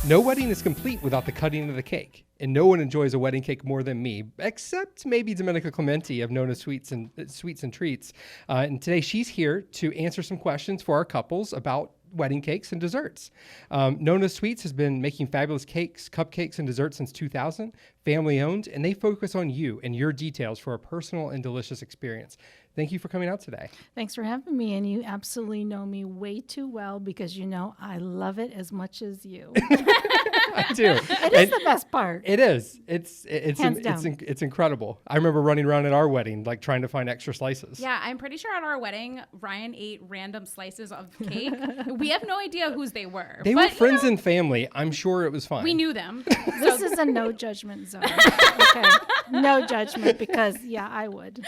No wedding is complete without the cutting of the cake, and no one enjoys a wedding cake more than me, except maybe Dominica Clementi of Nona Sweets and Treats. And today she's here to answer some questions for our couples about wedding cakes and desserts. Nona Sweets has been making fabulous cakes, cupcakes, and desserts since 2000, family owned, and they focus on you and your details for a personal and delicious experience. Thank you for coming out today. Thanks for having me, and you absolutely know me way too well because you know I love it as much as you. I do. It is the best part. It is. It's incredible. I remember running around at our wedding, like trying to find extra slices. Yeah, I'm pretty sure at our wedding, Ryan ate random slices of cake. We have no idea whose they were. They were friends and family. I'm sure it was fine. We knew them. This is a no judgment zone. Okay. No judgment because, yeah, I would.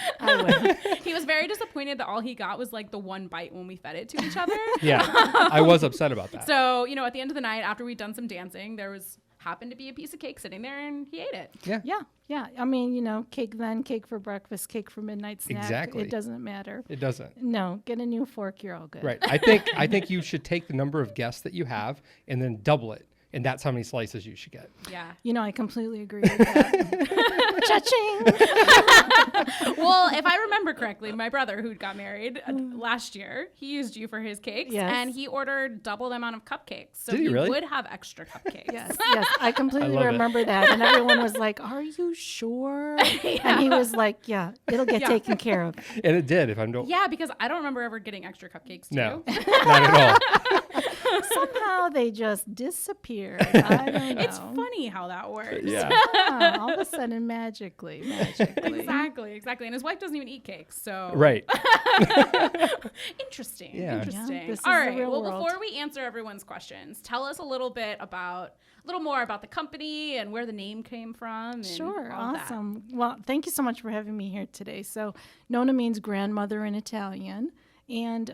He was very disappointed that all he got was like the one bite when we fed it to each other. Yeah, I was upset about that. So, at the end of the night, after we'd done some dancing, there happened to be a piece of cake sitting there and he ate it. Yeah. I mean, cake then, cake for breakfast, cake for midnight snack. Exactly. It doesn't matter. It doesn't. No, get a new fork. You're all good. Right. I think you should take the number of guests that you have and then double it. And that's how many slices you should get. Yeah. I completely agree with that. Cha-ching! Well, if I remember correctly, my brother who got married last year, he used you for his cakes. Yes. And he ordered double the amount of cupcakes. So Did he really? would have extra cupcakes. Yes. I completely love it. remember that. And everyone was like, are you sure? And he was like, yeah, it'll get taken care of. And it did, if I'm not. Yeah, because I don't remember ever getting extra cupcakes too. No, not at all. Somehow they just disappeared. I don't know. It's funny how that works. Yeah. All of a sudden, magically. Exactly. And his wife doesn't even eat cakes, so Right. Interesting. Yeah. Interesting. This is All the right. real Well, world. before we answer everyone's questions, tell us a little more about the company and where the name came from. And Sure. all that. Awesome. Well, thank you so much for having me here today. So Nona means grandmother in Italian. And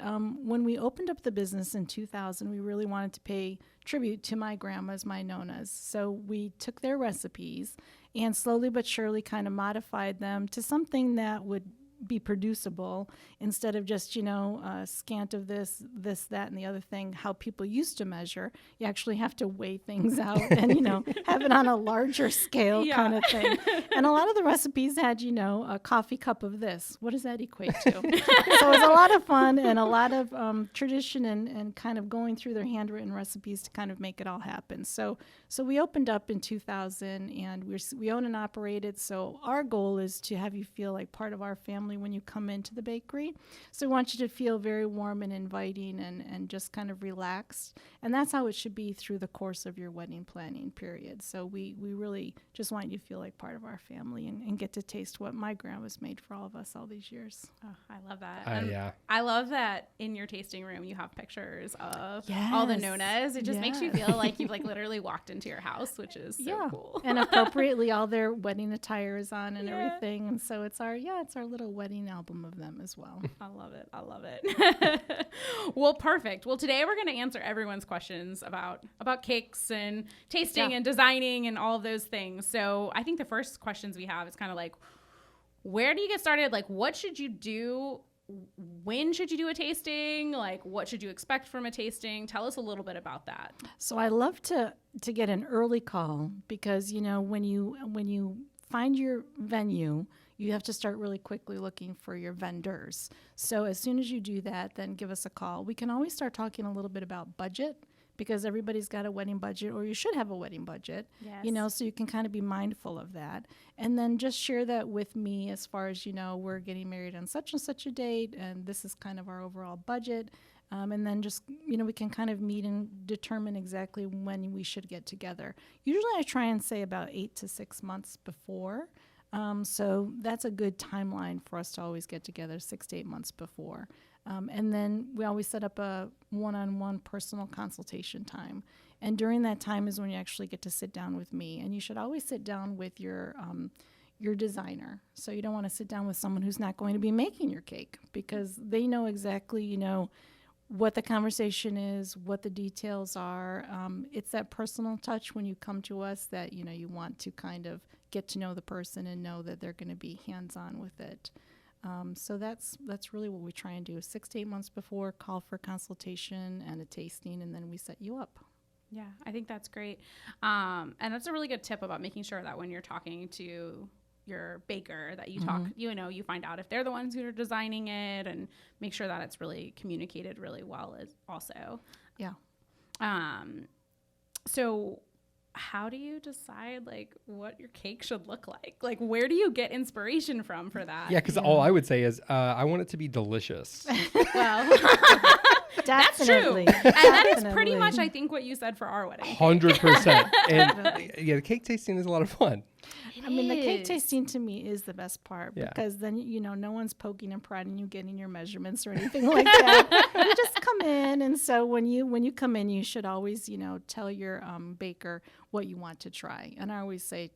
when we opened up the business in 2000, we really wanted to pay tribute to my grandmas, my Nonas. So we took their recipes and slowly but surely kind of modified them to something that would be producible instead of just, a scant of this, that, and the other thing, how people used to measure. You actually have to weigh things out and, have it on a larger scale kind of thing. And a lot of the recipes had, a coffee cup of this. What does that equate to? So it was a lot of fun and a lot of tradition and kind of going through their handwritten recipes to kind of make it all happen. So we opened up in 2000 and we own and operate it. So our goal is to have you feel like part of our family when you come into the bakery. So we want you to feel very warm and inviting and just kind of relaxed. And that's how it should be through the course of your wedding planning period. So we really just want you to feel like part of our family and get to taste what my grandma's made for all of us all these years. Oh, I love that. Yeah. I love that in your tasting room you have pictures of all the Nonas. It just makes you feel like you've literally walked into your house, which is so cool. And appropriately all their wedding attire is on and everything. And so it's our little wedding album of them as well. I love it. Well, perfect. Well, today we're going to answer everyone's questions about cakes and tasting and designing and all of those things. So I think the first questions we have is kind of like, where do you get started? Like, what should you do? When should you do a tasting? Like, what should you expect from a tasting? Tell us a little bit about that. So I love to get an early call because, when you find your venue, you have to start really quickly looking for your vendors. So as soon as you do that, then give us a call. We can always start talking a little bit about budget because everybody's got a wedding budget, or you should have a wedding budget, so you can kind of be mindful of that. And then just share that with me as far as, we're getting married on such and such a date, and this is kind of our overall budget. And then just, we can kind of meet and determine exactly when we should get together. Usually I try and say about 8 to 6 months before. So that's a good timeline for us to always get together, 6 to 8 months before. And then we always set up a one-on-one personal consultation time. And during that time is when you actually get to sit down with me. And you should always sit down with your designer. So you don't want to sit down with someone who's not going to be making your cake because they know exactly, what the conversation is, what the details are. It's that personal touch when you come to us that, you want to kind of get to know the person and know that they're going to be hands-on with it. So that's really what we try and do. 6 to 8 months before, call for consultation and a tasting, and then we set you up. Yeah, I think that's great. And that's a really good tip about making sure that when you're talking to your baker that you talk, you find out if they're the ones who are designing it and make sure that it's really communicated really well as also. Yeah. So how do you decide like what your cake should look like? Like, where do you get inspiration from for that? Yeah, because all I would say is I want it to be delicious. Well, that's true. And that is pretty much, I think, what you said for our wedding. 100%. And yeah, the cake tasting is a lot of fun. I mean, the cake tasting to me is the best part Yeah. because then, no one's poking and prodding you, getting your measurements or anything like that. You just come in. And so when you come in, you should always, tell your baker what you want to try. And I always say,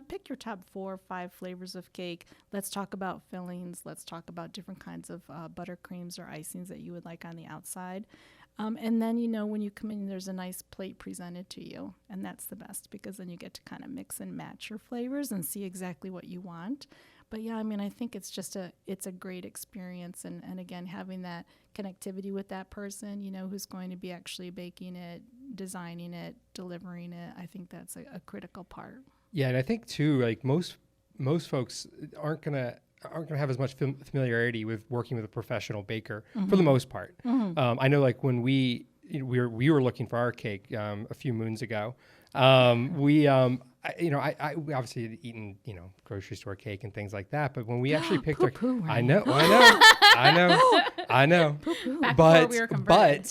pick your top 4 or 5 flavors of cake. Let's talk about fillings. Let's talk about different kinds of buttercreams or icings that you would like on the outside. And then, when you come in, there's a nice plate presented to you. And that's the best because then you get to kind of mix and match your flavors and see exactly what you want. But yeah, I mean, I think it's just it's a great experience. And again, having that connectivity with that person, who's going to be actually baking it, designing it, delivering it. I think that's a critical part. Yeah, and I think too, like most folks aren't gonna have as much familiarity with working with a professional baker for the most part. I know, like when we were looking for our cake a few moons ago. I obviously had eaten grocery store cake and things like that, but when we actually picked our, I know, but we were converted.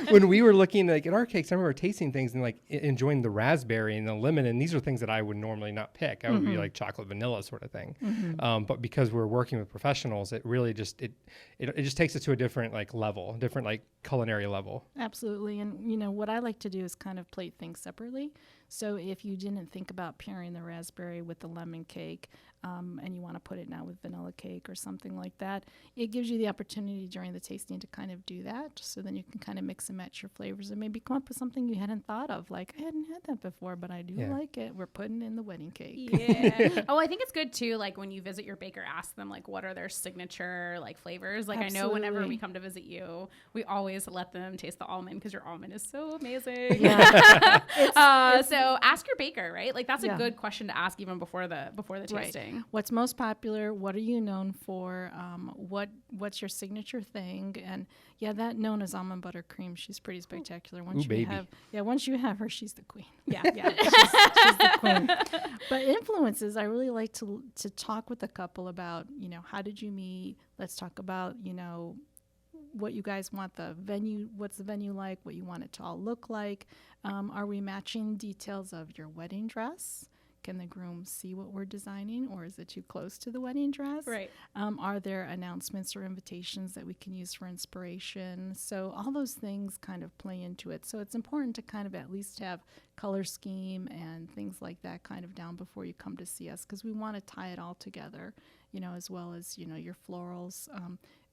when we were looking like at our cakes, I remember tasting things and like enjoying the raspberry and the lemon, and these are things that I would normally not pick. I would be like chocolate vanilla sort of thing. But because we're working with professionals, it really just it just takes it to a different like level, different like culinary level. Absolutely. And what I like to do is kind of plate things separately. So if you didn't think about pairing the raspberry with the lemon cake, and you want to put it now with vanilla cake or something like that, it gives you the opportunity during the tasting to kind of do that. So then you can kind of mix and match your flavors and maybe come up with something you hadn't thought of. Like, I hadn't had that before, but I do like it. We're putting in the wedding cake. Yeah. Oh, I think it's good too. Like when you visit your baker, ask them like, what are their signature like flavors? Like I know whenever we come to visit you, we always let them taste the almond because your almond is so amazing. Yeah. So ask your baker, right? Like that's a good question to ask even before the tasting. Right. What's most popular? What are you known for? What's your signature thing? And yeah, that Nona's almond buttercream, she's pretty spectacular. Once you have her, she's the queen. Yeah, she's the queen. But influences, I really like to talk with a couple about, how did you meet? Let's talk about, what you guys want the venue, what's the venue like, what you want it to all look like. Are we matching details of your wedding dress? Can the groom see what we're designing, or is it too close to the wedding dress? Right. Are there announcements or invitations that we can use for inspiration? So all those things kind of play into it. So it's important to kind of at least have color scheme and things like that kind of down before you come to see us, because we want to tie it all together, as well as, your florals.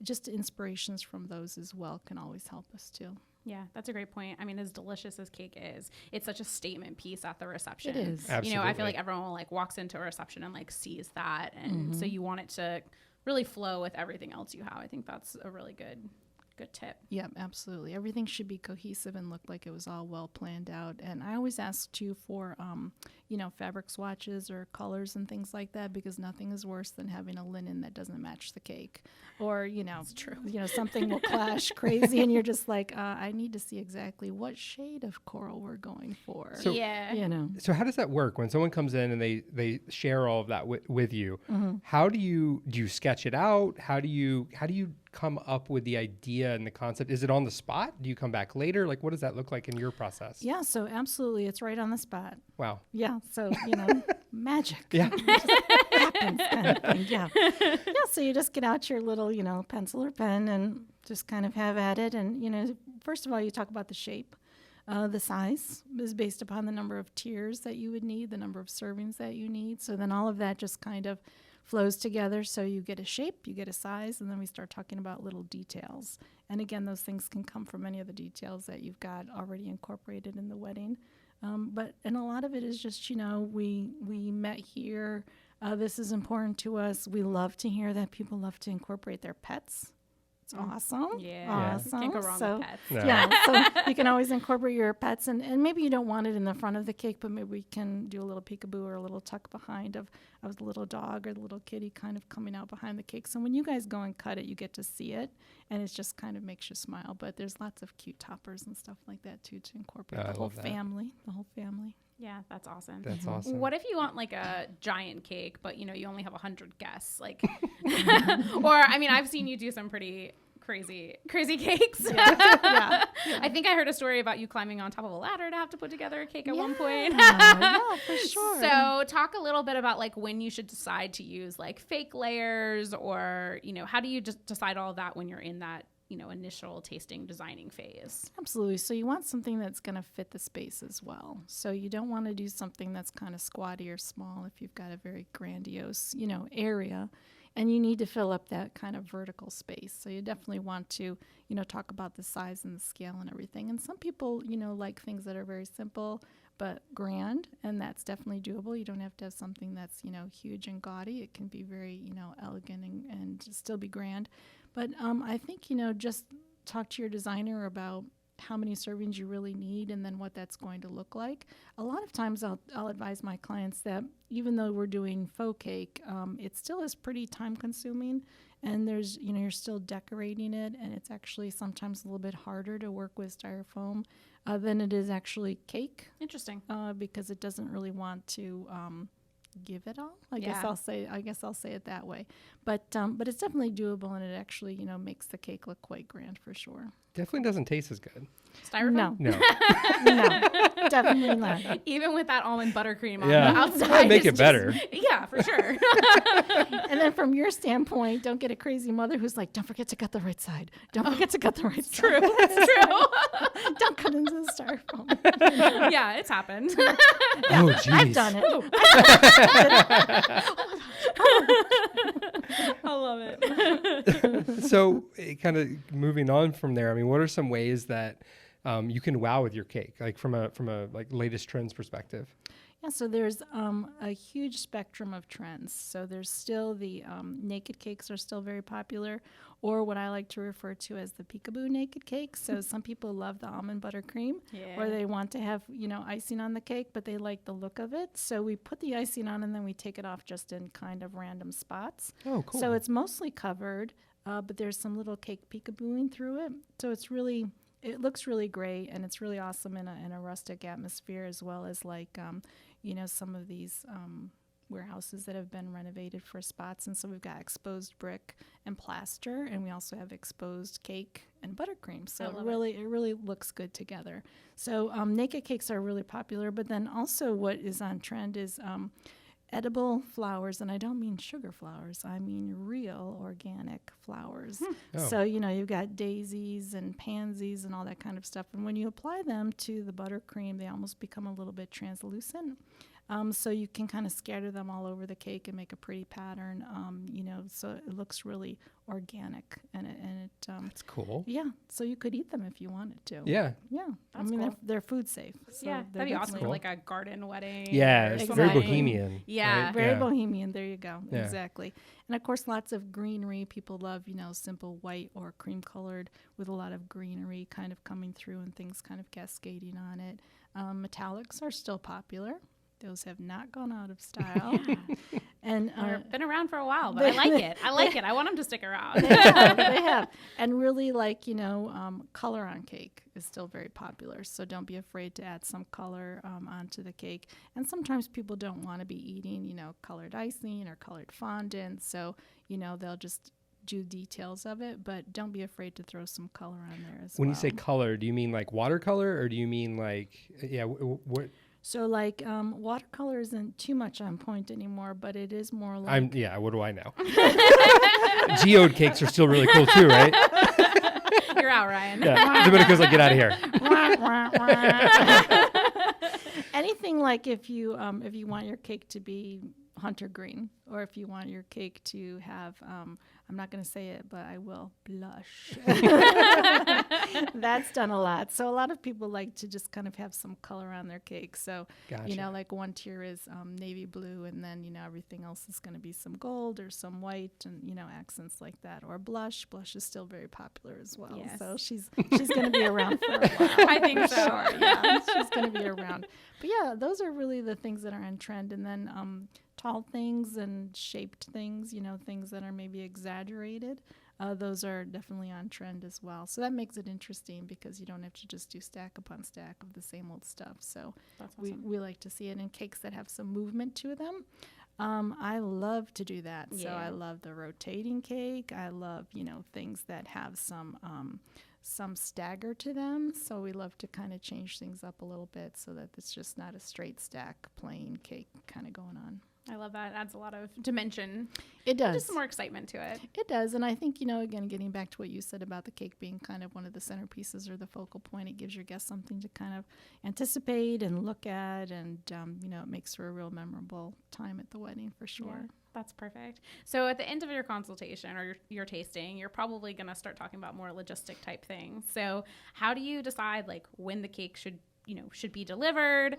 Just inspirations from those as well can always help us too. Yeah, that's a great point. I mean, as delicious as cake is, it's such a statement piece at the reception. It is. Absolutely. I feel like everyone like walks into a reception and like sees that. And so you want it to really flow with everything else you have. I think that's a really good tip. Yep, absolutely. Everything should be cohesive and look like it was all well planned out. And I always ask too for, fabric swatches or colors and things like that, because nothing is worse than having a linen that doesn't match the cake, or it's true. Something will clash crazy, and you're just like, I need to see exactly what shade of coral we're going for. So, So how does that work when someone comes in and they share all of that with you? How do you sketch it out? How do you come up with the idea and the concept? Is it on the spot? Do you come back later? Like, what does that look like in your process? Yeah, so absolutely. It's right on the spot. Wow. Yeah, so, magic. Yeah. It just happens kind of thing, yeah. Yeah, so you just get out your little, pencil or pen and just kind of have at it. And, first of all, you talk about the shape. The size is based upon the number of tiers that you would need, the number of servings that you need. So then all of that just kind of flows together. So you get a shape, you get a size, and then we start talking about little details. And again, those things can come from any of the details that you've got already incorporated in the wedding. And a lot of it is just, we met here. This is important to us. We love to hear that people love to incorporate their pets It's awesome. Yeah. Awesome. Can't go wrong So, with pets. No. yeah, so you can always incorporate your pets, and maybe you don't want it in the front of the cake, but maybe we can do a little peekaboo or a little tuck behind of the little dog or the little kitty kind of coming out behind the cake. So when you guys go and cut it, you get to see it, and it just kind of makes you smile. But there's lots of cute toppers and stuff like that too to incorporate I the whole love that. family. The whole family. Yeah, that's awesome. That's awesome. What if you want like a giant cake, but you only have 100 guests? Like, or I mean, I've seen you do some pretty crazy cakes. Yeah. I think I heard a story about you climbing on top of a ladder to have to put together a cake at one point. Yeah, for sure. So talk a little bit about like when you should decide to use like fake layers, or how do you just decide all of that when you're in that initial tasting designing phase? Absolutely. So you want something that's going to fit the space as well. So you don't want to do something that's kind of squatty or small if you've got a very grandiose, area, and you need to fill up that kind of vertical space. So you definitely want to, talk about the size and the scale and everything. And some people, like things that are very simple but grand, and that's definitely doable. You don't have to have something that's, huge and gaudy. It can be very, elegant and still be grand. But I think, just talk to your designer about how many servings you really need and then what that's going to look like. A lot of times I'll advise my clients that even though we're doing faux cake, it still is pretty time consuming, and there's, you're still decorating it, and it's actually sometimes a little bit harder to work with styrofoam than it is actually cake, Interesting. because it doesn't really want to give it all. I Yeah. guess I'll say it that way. But it's definitely doable, and it actually, makes the cake look quite grand for sure. Definitely doesn't taste as good. Styrofoam? No, No. no, definitely not. Even with that almond buttercream on Yeah. the outside. Probably make it's it better. Yeah, for sure. And then from your standpoint, don't get a crazy mother who's like, don't forget to cut the right side. Don't forget to cut the right side. True. It's true. Don't cut into the styrofoam. Yeah, it's happened. Oh, geez. I've done it. I love it. So, kind of moving on from there, I mean, what are some ways that you can wow with your cake, like from a like latest trends perspective? Yeah, so there's a huge spectrum of trends. So there's still the naked cakes are still very popular, or what I like to refer to as the peekaboo naked cakes. So some people love the almond buttercream, or they want to have, icing on the cake, but they like the look of it. So we put the icing on and then we take it off just in kind of random spots. Oh, cool. So it's mostly covered, but there's some little cake peekabooing through it. So it looks really great, and it's really awesome in a rustic atmosphere, as well as like, some of these warehouses that have been renovated for spots. And so we've got exposed brick and plaster, and we also have exposed cake and buttercream. So it really looks good together. So naked cakes are really popular, but then also what is on trend is edible flowers, and I don't mean sugar flowers. I mean real organic flowers. Oh. So, you've got daisies and pansies and all that kind of stuff. And when you apply them to the buttercream, they almost become a little bit translucent. So you can kind of scatter them all over the cake and make a pretty pattern, so it looks really organic. And it That's cool. yeah, so you could eat them if you wanted to. Yeah. Yeah. That's I mean, cool. they're food safe. So Yeah, they're that'd be awesome definitely for like a garden wedding. Yeah, or it's something. very Exactly. bohemian. Yeah. right? Very bohemian. There you go. Yeah. Exactly. And of course, lots of greenery. People love, simple white or cream colored with a lot of greenery kind of coming through and things kind of cascading on it. Metallics are still popular. Those have not gone out of style. And They've been around for a while, but I like it. I like it. I want them to stick around. they have. And really, like, color on cake is still very popular. So don't be afraid to add some color onto the cake. And sometimes people don't want to be eating, colored icing or colored fondant. So, they'll just do details of it, but don't be afraid to throw some color on there as well. When you say color, do you mean like watercolor, or do you mean like, what? So like watercolor isn't too much on point anymore, but it is more like What do I know? Geode cakes are still really cool too, right? You're out, Ryan. Yeah. Dominica's like, get out of here. anything like if you want your cake to be hunter green, or if you want your cake to have I'm not going to say it, but I will, blush. That that's done a lot. So a lot of people like to just kind of have some color on their cake. So, Gotcha. like one tier is navy blue, and then, everything else is going to be some gold or some white and, accents like that. Or blush. Blush is still very popular as well. Yes. So she's going to be around for a while. I think so. Sure, yeah, she's going to be around. But yeah, those are really the things that are on trend. And then tall things and shaped things, things that are maybe exaggerated. Those are definitely on trend as well. So that makes it interesting because you don't have to just do stack upon stack of the same old stuff. So That's awesome. we like to see it in cakes that have some movement to them. I love to do that. So Yeah. I love the rotating cake. I love, things that have some stagger to them. So we love to kind of change things up a little bit so that it's just not a straight stack plain cake kind of going on. I love that. It adds a lot of dimension. It does. Just some more excitement to it. It does. And I think, again, getting back to what you said about the cake being kind of one of the centerpieces or the focal point, it gives your guests something to kind of anticipate and look at. And, it makes for a real memorable time at the wedding for sure. Yeah, that's perfect. So at the end of your consultation or your tasting, you're probably going to start talking about more logistic type things. So how do you decide when the cake should be delivered?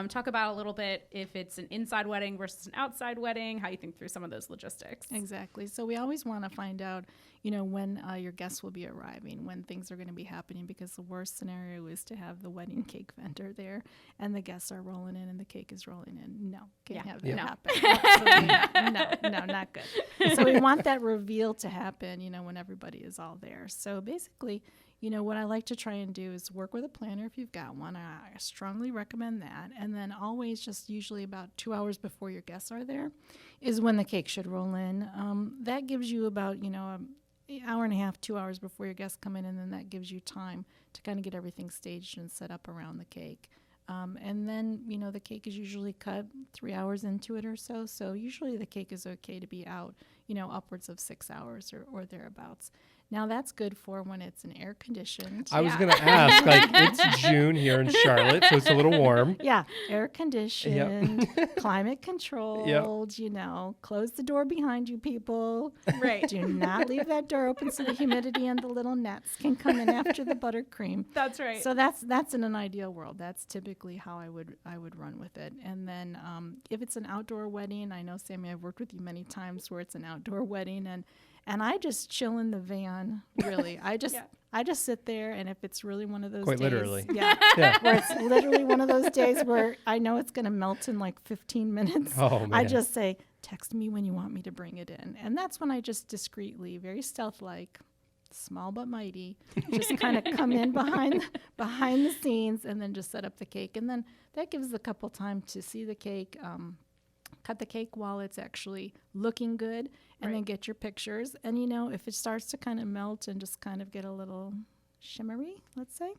Talk about a little bit if it's an inside wedding versus an outside wedding, how you think through some of those logistics. Exactly. So we always want to find out, when your guests will be arriving, when things are going to be happening, because the worst scenario is to have the wedding cake vendor there and the guests are rolling in and the cake is rolling in. No, can't have that happen. Absolutely. No, not good. So we want that reveal to happen, when everybody is all there. So basically, what I like to try and do is work with a planner if you've got one. I strongly recommend that. And then always just usually about 2 hours before your guests are there is when the cake should roll in. That gives you about, an hour and a half, 2 hours before your guests come in, and then that gives you time to kind of get everything staged and set up around the cake. And then, the cake is usually cut 3 hours into it or so. So usually the cake is okay to be out, upwards of 6 hours or thereabouts. Now that's good for when it's an air conditioned. I was going to ask, it's June here in Charlotte, so it's a little warm. Yeah, air conditioned, climate controlled, close the door behind you, people. Right. Do not leave that door open so the humidity and the little gnats can come in after the buttercream. That's right. So that's in an ideal world. That's typically how I would run with it. And then if it's an outdoor wedding, I know, Samie, I've worked with you many times where it's an outdoor wedding, and I just chill in the van, really. I just sit there, and if it's really one of those Quite days. literally. Yeah, where it's literally one of those days where I know it's going to melt in 15 minutes. Oh, man. I just say, text me when you want me to bring it in. And that's when I just discreetly, very stealth-like, small but mighty, just kind of come in behind the scenes and then just set up the cake. And then that gives the couple time to see the cake, cut the cake while it's actually looking good, and then get your pictures. And, if it starts to kind of melt and just kind of get a little shimmery, let's say,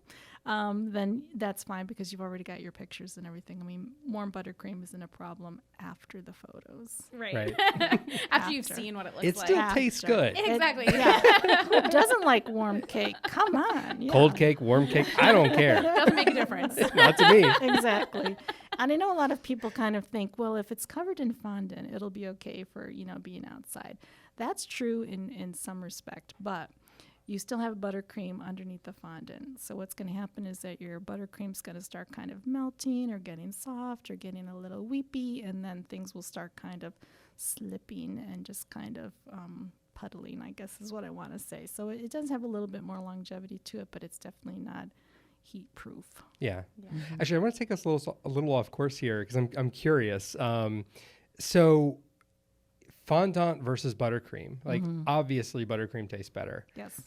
then that's fine because you've already got your pictures and everything. I mean, warm buttercream isn't a problem after the photos. Right. After you've seen what it looks It like. still tastes good. Exactly. Who doesn't like warm cake? Come on. Yeah. Cold cake, warm cake, I don't care. Doesn't make a difference. Not to me. Exactly. And I know a lot of people kind of think, well, if it's covered in fondant, it'll be okay for, being outside. That's true in some respect, but you still have buttercream underneath the fondant. So what's going to happen is that your buttercream's going to start kind of melting or getting soft or getting a little weepy, and then things will start kind of slipping and just kind of puddling, I guess is what I want to say. So it does have a little bit more longevity to it, but it's definitely not heat proof. Yeah. Actually, I want to take us a little off course here because I'm curious. So fondant versus buttercream, obviously buttercream tastes better. Yes.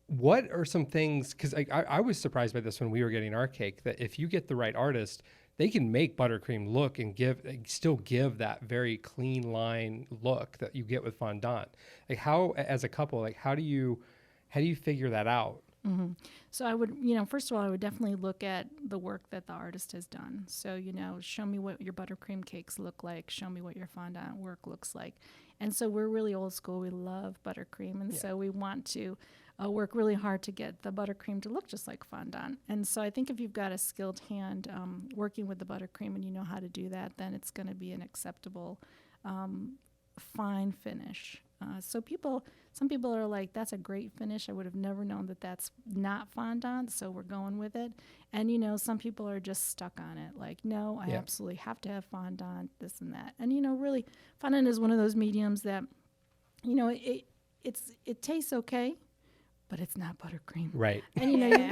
What are some things, because I was surprised by this when we were getting our cake, that if you get the right artist, they can make buttercream look and still give that very clean line look that you get with fondant. How, as a couple, how do you figure that out? Mm-hmm. So I would, first of all, I would definitely look at the work that the artist has done. So, show me what your buttercream cakes look like. Show me what your fondant work looks like. And so we're really old school. We love buttercream. And so we want to work really hard to get the buttercream to look just like fondant. And so I think if you've got a skilled hand working with the buttercream and you know how to do that, then it's going to be an acceptable fine finish. Some people are like, that's a great finish. I would have never known that that's not fondant, so we're going with it. And, some people are just stuck on it. Like, no, I absolutely have to have fondant, this and that. And, really, fondant is one of those mediums that, it tastes okay, but it's not buttercream. Right. And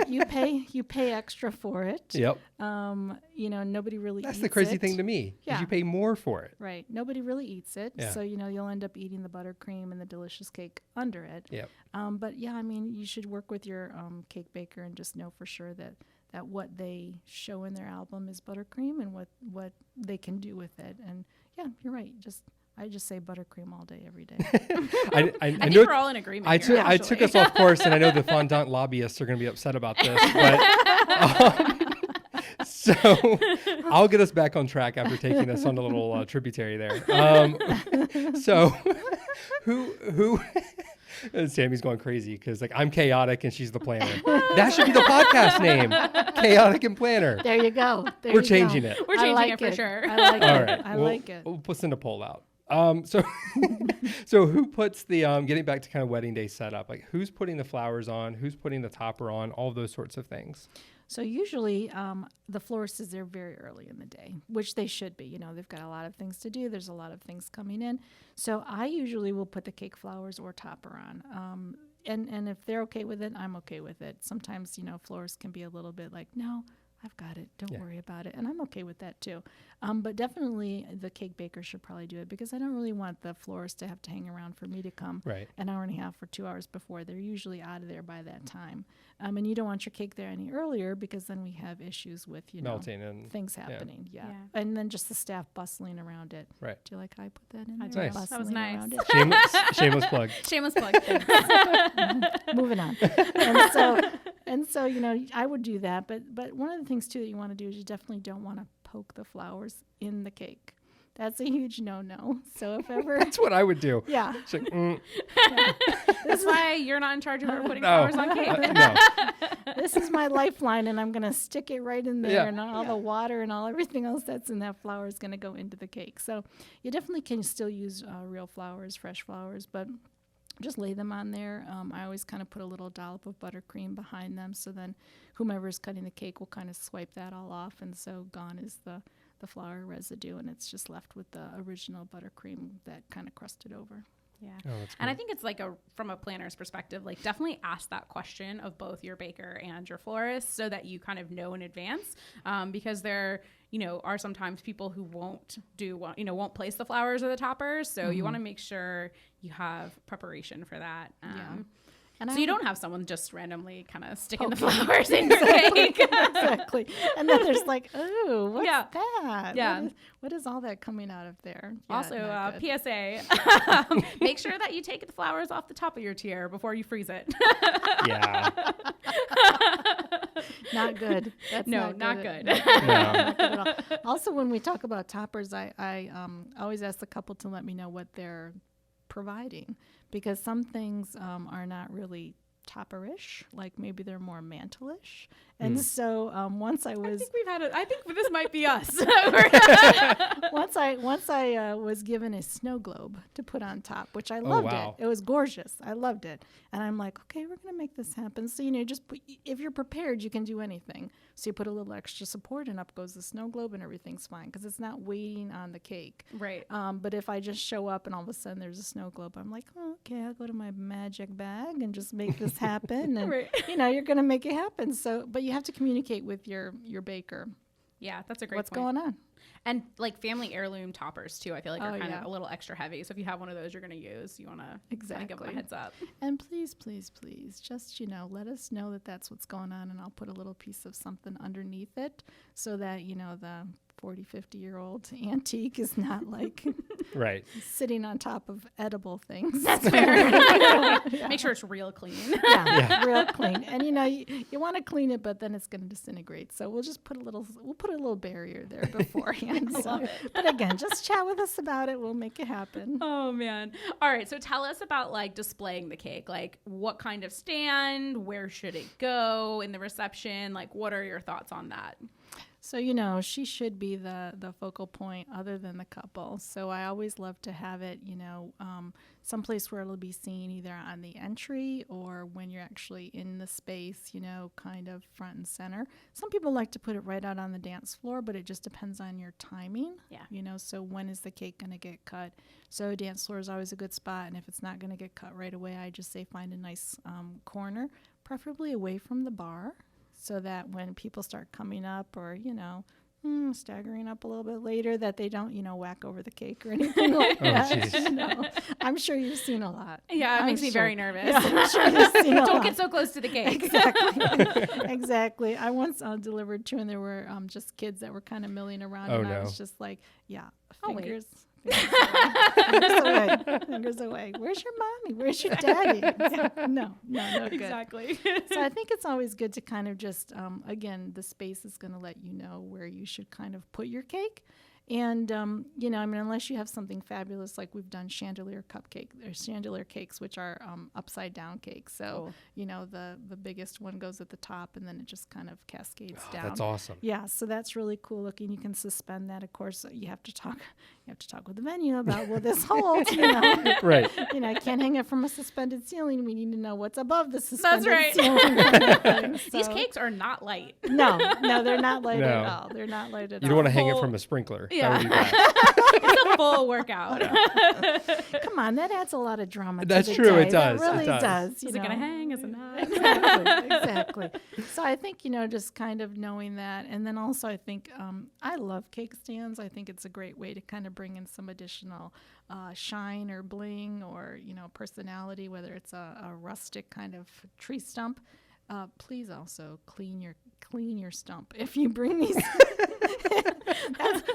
you pay extra for it. Yep. Nobody really That's eats the crazy it. thing to me. Yeah. Is you pay more for it. Right. Nobody really eats it. Yeah. So, you'll end up eating the buttercream and the delicious cake under it. Yep. But yeah, you should work with your cake baker and just know for sure that what they show in their album is buttercream and what they can do with it. And yeah, you're right. I just say buttercream all day, every day. I think know we're all in agreement I here, I took us off course, and I know the fondant lobbyists are going to be upset about this, but so I'll get us back on track after taking us on a little tributary there. So who Sammie's going crazy because I'm chaotic and she's the planner. That should be the podcast name, Chaotic and Planner. There you go. We're changing it. We're changing it for sure. I like All it. right. I like it. We'll send a poll out. So who puts the getting back to kind of wedding day setup? Like who's putting the flowers on? Who's putting the topper on? All of those sorts of things. So usually the florist is there very early in the day, which they should be. They've got a lot of things to do. There's a lot of things coming in. So I usually will put the cake flowers or topper on. And if they're okay with it, I'm okay with it. Sometimes, florists can be a little bit like, no, I've got it. Don't worry about it. And I'm okay with that too. But definitely the cake baker should probably do it because I don't really want the florist to have to hang around for me to come an hour and a half or 2 hours before. They're usually out of there by that time. And you don't want your cake there any earlier because then we have issues with, melting and things happening. Yeah. And then just the staff bustling around it. Right. Do you like how I put that in Nice. there? That was Bustling nice. around it. Shameless plug. Shameless plug. Moving on. And so, I would do that. But one of the things, too, that you want to do is you definitely don't want to poke the flowers in the cake. That's a huge no-no. So if ever... That's what I would do. Yeah. It's like, That's why you're not in charge of her putting No. flowers on cake. No. This is my lifeline, and I'm going to stick it right in there, and all the water and everything else that's in that flower is going to go into the cake. So you definitely can still use real flowers, fresh flowers, but just lay them on there. I always kind of put a little dollop of buttercream behind them, so then whomever is cutting the cake will kind of swipe that all off, and so gone is the flour residue, and it's just left with the original buttercream that kind of crusted over. Yeah. Oh, that's and I great. think it's from a planner's perspective, definitely ask that question of both your baker and your florist so that you kind of know in advance, because there, are sometimes people who won't place the flowers or the toppers. So you want to make sure you have preparation for that. And so you don't have someone just randomly kind of sticking the flowers in your cake. Exactly. And then there's oh, what's that? Yeah. What is all that coming out of there? Yeah, Also, PSA, make sure that you take the flowers off the top of your tier before you freeze it. Yeah. Not good. That's not not good. Not good at all. Also, when we talk about toppers, I always ask the couple to let me know what they're providing, because some things are not really topperish, like maybe they're more mantle-ish. And so once I was... I think this might be us. once I was given a snow globe to put on top, which I loved wow. it. It was gorgeous. I loved it. And I'm like, okay, we're going to make this happen. So, just if you're prepared, you can do anything. So you put a little extra support and up goes the snow globe and everything's fine because it's not waiting on the cake. Right. But if I just show up and all of a sudden there's a snow globe, I'm like, oh, okay, I'll go to my magic bag and just make this happen. And, you're going to make it happen. So, but you have to communicate with your baker. Yeah, that's a great What's point. going on? And family heirloom toppers too, I feel like are kind of yeah. a little extra heavy. So if you have one of those you're going to use, you want to give them a heads up. And please, please, please, just, let us know that that's what's going on, and I'll put a little piece of something underneath it so that, the 40, 50-year-old antique is not Right. sitting on top of edible things. That's fair. Make sure it's real clean. Yeah, real clean. And you want to clean it, but then it's going to disintegrate. So we'll just put a little barrier there beforehand. But again, just chat with us about it. We'll make it happen. Oh man. All right. So tell us about displaying the cake. What kind of stand? Where should it go in the reception? What are your thoughts on that? So, she should be the focal point other than the couple. So I always love to have it, someplace where it'll be seen either on the entry or when you're actually in the space, kind of front and center. Some people like to put it right out on the dance floor, but it just depends on your timing. Yeah. So when is the cake going to get cut? So dance floor is always a good spot. And if it's not going to get cut right away, I just say find a nice corner, preferably away from the bar, so that when people start coming up or, staggering up a little bit later, that they don't, whack over the cake or anything like that. I'm sure you've seen a lot. Yeah, it makes me very nervous. Yeah, I'm sure you've seen a lot. Don't get so close to the cake. Exactly. I once delivered two, and there were just kids that were kind of milling around, and I was just like, fingers. Fingers away. Where's your mommy? Where's your daddy? No good. Exactly. So I think it's always good to kind of just, again, the space is going to let you know where you should kind of put your cake. And, unless you have something fabulous, like we've done chandelier cakes, which are upside down cakes. So, the biggest one goes at the top, and then it just kind of cascades down. That's awesome. Yeah, so that's really cool looking. You can suspend that. Of course, you have to talk with the venue about, will this hold? Right. I can't hang it from a suspended ceiling. We need to know what's above the suspended That's right. ceiling. Kind of thing. These cakes are not light. No, they're not light at all. They're not light at all. You don't want to hang it from a sprinkler. Yeah. That would be bad. It's a full workout. Come on, that adds a lot of drama. That's to the true. Day. It does. That really It does. does. Is it going to hang? Is it not? Exactly. So I think, just kind of knowing that. And then also I think I love cake stands. I think it's a great way to kind of bring in some additional shine or bling or, personality, whether it's a rustic kind of tree stump. Please also clean your stump. If you bring these,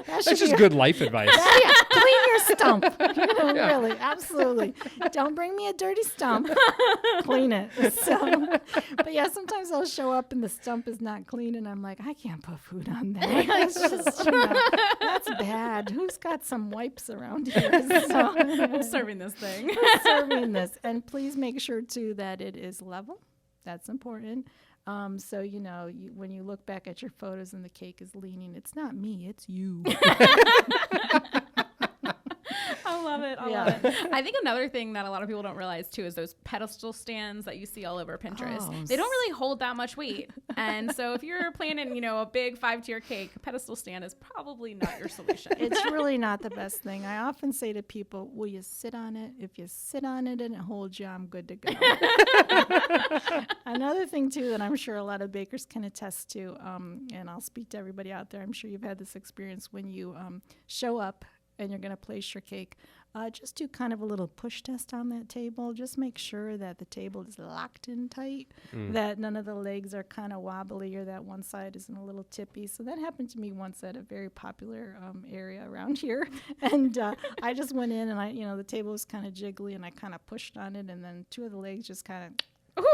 That's just good life advice. Clean your stump. Really, absolutely. Don't bring me a dirty stump. Clean it. So, but yeah, sometimes I'll show up and the stump is not clean, and I'm like, I can't put food on that. It's just, that's bad. Who's got some wipes around here? So, Who's serving this thing? who's serving this? And please make sure too that it is level. That's important. So, when you look back at your photos and the cake is leaning, it's not me, it's you. I love it. I love it. I think another thing that a lot of people don't realize too is those pedestal stands that you see all over Pinterest. They don't really hold that much weight. And so if you're planning, a big 5-tier cake, a pedestal stand is probably not your solution. It's really not the best thing. I often say to people, will you sit on it? If you sit on it and it holds you, I'm good to go. Another thing too that I'm sure a lot of bakers can attest to, and I'll speak to everybody out there, I'm sure you've had this experience when you show up and you're going to place your cake, just do kind of a little push test on that table. Just make sure that the table is locked in tight, that none of the legs are kind of wobbly or that one side isn't a little tippy. So that happened to me once at a very popular area around here. And I just went in and the table was kind of jiggly and I kind of pushed on it, and then two of the legs just kind of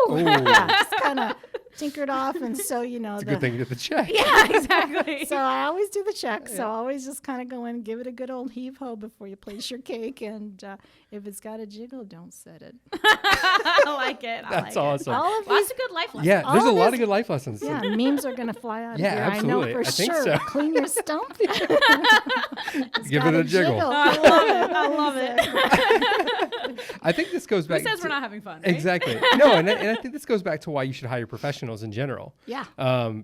just kind of tinkered off, and so It's a good thing you did the check. Yeah, exactly. So I always do the check. So always just kind of go in, give it a good old heave ho before you place your cake, and if it's got a jiggle, don't set it. I like it. That's awesome. All of Lots these, of good life lessons. Yeah, there's a all lot this- of good life lessons. yeah, memes are gonna fly out of here. absolutely. I know for I think sure. so. Clean your stump. It's Give got it a jiggle. I love it. I love it. I think this goes back. Who says to, we're not having fun? Right? Exactly. No, and I think this goes back to why you should hire professionals in general. Yeah.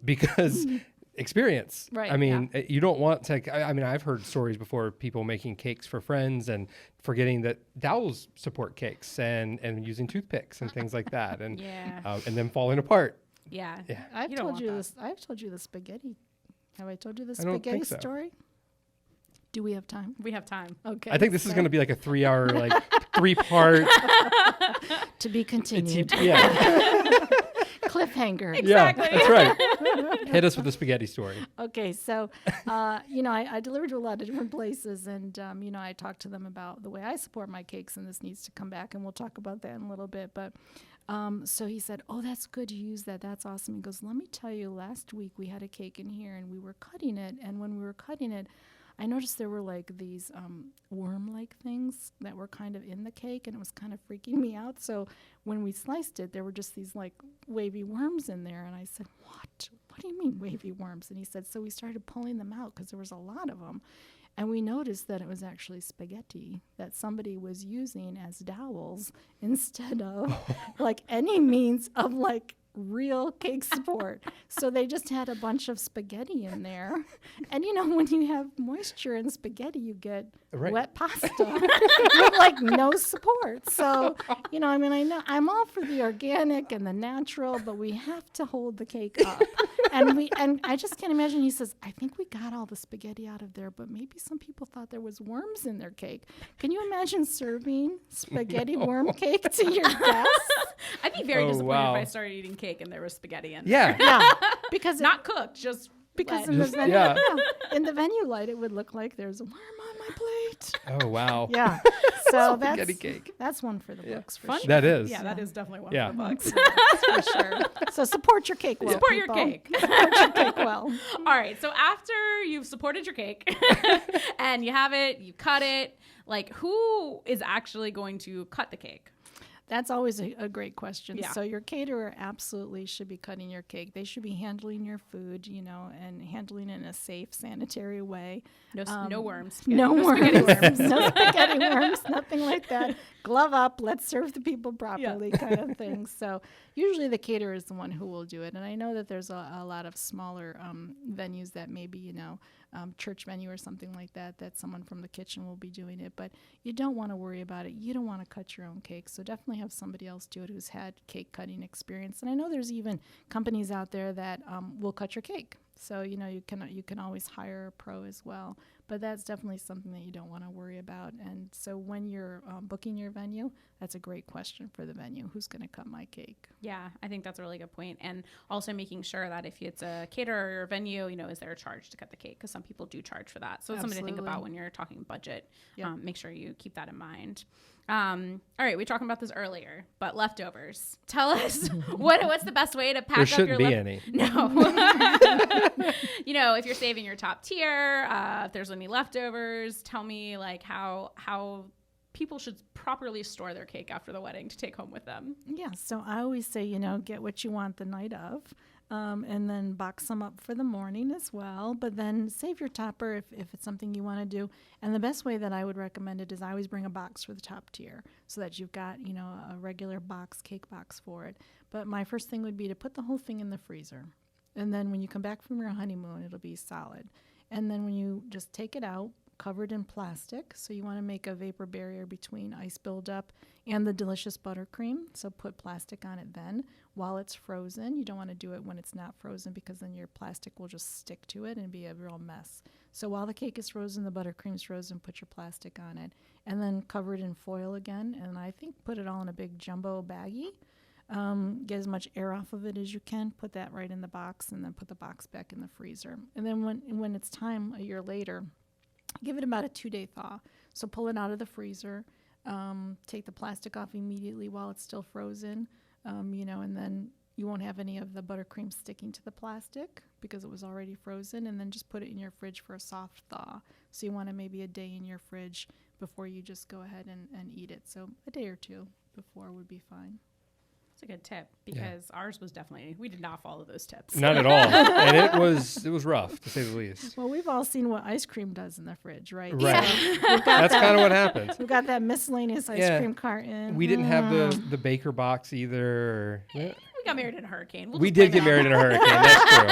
Because experience. Right, I mean, you don't want to. I mean, I've heard stories before of people making cakes for friends and forgetting that dowels support cakes and using toothpicks and things like that, and and then falling apart. Yeah. I've You don't told want you that. this. I've told you the spaghetti. Have I told you the I don't spaghetti think so. story? Do we have time? We have time. Okay. I think this is going to be like a 3-hour, like 3-part. to be continued. Yeah. Cliffhanger. Exactly. Yeah, that's right. Hit us with the spaghetti story. Okay, so, I delivered to a lot of different places, and, I talked to them about the way I support my cakes, and this needs to come back, and we'll talk about that in a little bit. But so he said, oh, that's good you use that. That's awesome. He goes, let me tell you, last week we had a cake in here, and we were cutting it, and when we were cutting it, I noticed there were like these worm-like things that were kind of in the cake, and it was kind of freaking me out. So when we sliced it, there were just these like wavy worms in there, and I said, "What what do you mean wavy worms? And he said, so we started pulling them out because there was a lot of them. And we noticed that it was actually spaghetti that somebody was using as dowels instead of like any means of like real cake support. So they just had a bunch of spaghetti in there. And you know, when you have moisture in spaghetti, you get wet pasta with like no support. So, you know, I mean, I know I'm all for the organic and the natural, but we have to hold the cake up. And I just can't imagine. He says, I think we got all the spaghetti out of there, but maybe some people thought there was worms in their cake. Can you imagine serving spaghetti worm cake to your guests? I'd be very disappointed if I started eating cake and there was spaghetti in it. Yeah, because not cooked, just because wet. in the venue, in the venue light, it would look like there's a worm on my plate. Oh wow. Yeah. So Spaghetti cake. That's one for the books for sure. That is. Yeah, that is definitely one Yeah. for the books. for sure. So support your cake well. Support people. your cake. Support your cake well. All right. So after you've supported your cake and you have it, you cut it, like who is actually going to cut the cake? That's always a great question. Yeah. So your caterer absolutely should be cutting your cake. They should be handling your food, you know, and handling it in a safe, sanitary way. No worms. No spaghetti worms. No spaghetti worms. Nothing like that. Glove up. Let's serve the people properly, kind of thing. So usually the caterer is the one who will do it. And I know that there's a lot of smaller venues that maybe, you know, church venue or something like that someone from the kitchen will be doing it. But you don't want to worry about it. You don't want to cut your own cake. So definitely have somebody else do it who's had cake cutting experience. And I know there's even companies out there that will cut your cake. So, you know, you can always hire a pro as well. But that's definitely something that you don't want to worry about. And so when you're booking your venue, that's a great question for the venue. Who's going to cut my cake? Yeah, I think that's a really good point. And also making sure that if it's a caterer or venue, you know, is there a charge to cut the cake? Because some people do charge for that. So it's something to think about when you're talking budget. Yep. Make sure you keep that in mind. All right, we were talking about this earlier, but leftovers. Tell us what's the best way to pack There up your shouldn't be any. No. You know, if you're saving your top tier, if there's any leftovers, tell me like how people should properly store their cake after the wedding to take home with them. Yeah, so I always say, you know, get what you want the night of. And then box them up for the morning as well. But then save your topper if it's something you want to do. And the best way that I would recommend it is I always bring a box for the top tier so that you've got, you know, a regular box, cake box for it. But my first thing would be to put the whole thing in the freezer. And then when you come back from your honeymoon, it'll be solid. And then when you just take it out, covered in plastic. So you want to make a vapor barrier between ice buildup and the delicious buttercream. So put plastic on it then while it's frozen. You don't want to do it when it's not frozen because then your plastic will just stick to it and be a real mess. So while the cake is frozen, the buttercream's frozen, put your plastic on it and then cover it in foil again. And I think put it all in a big jumbo baggie. Get as much air off of it as you can. Put that right in the box and then put the box back in the freezer. And then when it's time a year later, give it about a 2-day thaw. So pull it out of the freezer, take the plastic off immediately while it's still frozen, you know, and then you won't have any of the buttercream sticking to the plastic because it was already frozen, and then just put it in your fridge for a soft thaw. So you want it maybe a day in your fridge before you just go ahead and eat it. So a day or two before would be fine. That's a good tip because ours was definitely, we did not follow those tips. Not at all. And it was rough, to say the least. Well, we've all seen what ice cream does in the fridge, right? Right. So That's kind of what happened. we've got that miscellaneous ice cream carton. We didn't have the baker box either. We got married in a hurricane. We did get married in a hurricane. That's true.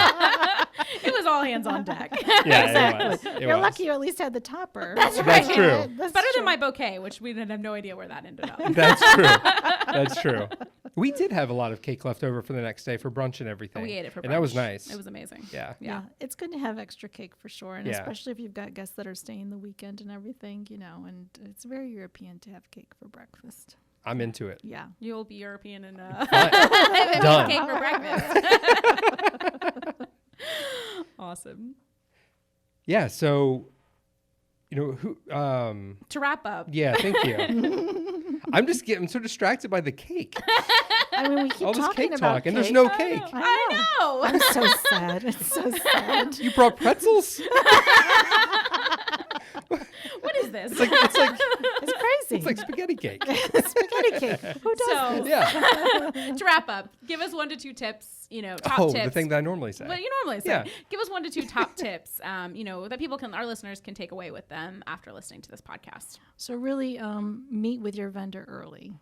It was all hands on deck. Yeah, Exactly. It You're was. lucky you at least had the topper. That's right. That's true. That's Better true. than my bouquet, which we didn't have no idea where that ended up. That's true. That's true. We did have a lot of cake left over for the next day for brunch and everything. We ate it for brunch. And that was nice. It was amazing. Yeah. Yeah, it's good to have extra cake for sure, and Yeah. especially if you've got guests that are staying the weekend and everything, you know, and it's very European to have cake for breakfast. I'm into it. Yeah. You'll be European and Done. cake for breakfast. Awesome. Yeah, so you know who To wrap up, yeah, thank you. I'm so distracted by the cake. I mean, we keep All this talking cake about talk, and there's cake. no cake. I know. I'm so sad. It's so sad. You brought pretzels? What is this? It's like It's crazy. it's like spaghetti cake. spaghetti cake. Who does So- this? Yeah. To wrap up, give us 1 to 2 tips, top tips. The thing that I normally say. What you normally say. Yeah. Give us 1 to 2 top tips, that our listeners can take away with them after listening to this podcast. So really meet with your vendor early.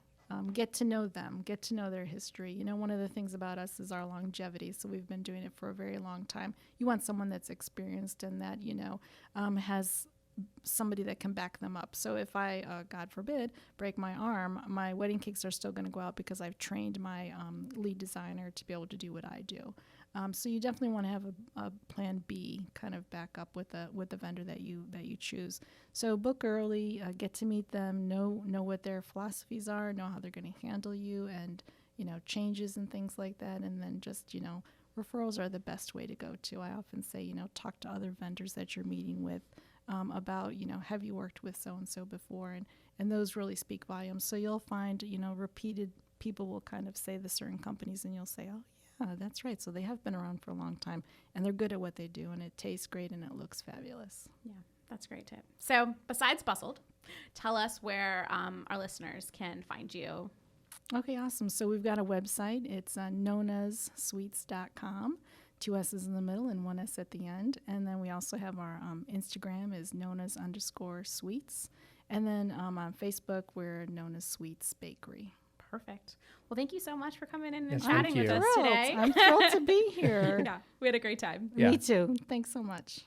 Get to know them, get to know their history. One of the things about us is our longevity. So we've been doing it for a very long time. You want someone that's experienced and that, has somebody that can back them up. So if I, God forbid, break my arm, my wedding cakes are still going to go out because I've trained my lead designer to be able to do what I do. So you definitely want to have a plan B kind of back up with the vendor that you choose. So book early, get to meet them, know what their philosophies are, know how they're going to handle you, and changes and things like that. And then just referrals are the best way to go to. I often say talk to other vendors that you're meeting with about have you worked with so and so before, and those really speak volumes. So you'll find repeated people will kind of say the certain companies, and you'll say, oh. Yeah, that's right. So they have been around for a long time, and they're good at what they do, and it tastes great, and it looks fabulous. Yeah, that's a great tip. So besides Bustld, tell us where our listeners can find you. Okay, awesome. So we've got a website. It's nonasSweets.com. 2 S's in the middle and 1 S at the end. And then we also have our Instagram is Nonas_sweets. And then on Facebook, we're Nona's Sweets Bakery. Perfect. Well, thank you so much for coming in and Yes, chatting thank with you. us today. I'm thrilled to be here. Yeah, we had a great time. Yeah. Me too. Thanks so much.